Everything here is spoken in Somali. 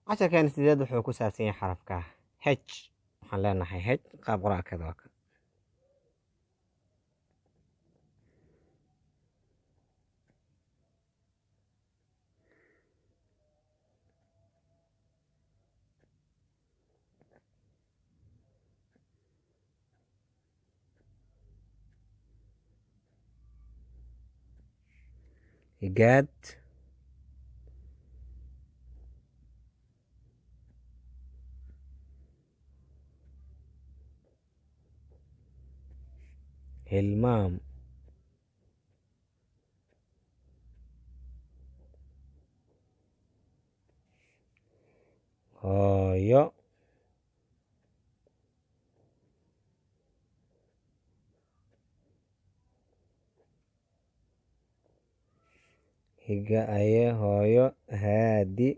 casharkan sideed wuxuu ku saabsan yahay xarafka h. waxaan leenahay h qaab qoraalkeeda waa higaad, hilmaam, hooyo, hooyo, haadi.